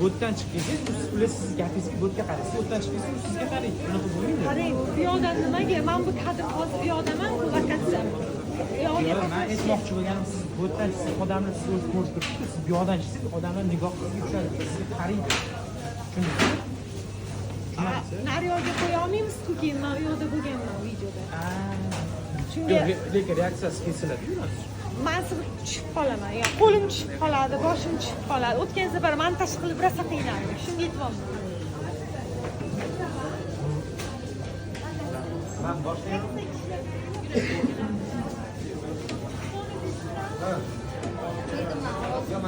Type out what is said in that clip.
bo'tdan chiqqingiz, siz gapingizga bo'tga qaraysiz, bo'tdan chiqqingiz, sizga qarang. Bunaqa bo'lmaydi. Qarang, bu yoqdan nimaga? Men bu kadr hozir bu yoqdaman, bu lokatsiya. Men aytmoqchi bo'lganim, siz bo'tdan chiqsiz, odamlar sizni o'zi ko'rib turibdi. Siz bu yoqdan chiqsiz, odamlar nigoh sizga tushadi, sizga qaraydi. Tushundingizmi? Nari yoqga qo'ya olmaymiz-ku keyin, men u yoqda bo'lganman videoda. Shunga lekin reaksiyasi kesiladi-ku. Men sizni tushib qolaman, yo qo'lim tushib qoladi, boshim tushib qoladi. O'tgan safar montaj qilib rosa qiynaldim. Shunga aytyapman. Men boshlayman. Yo,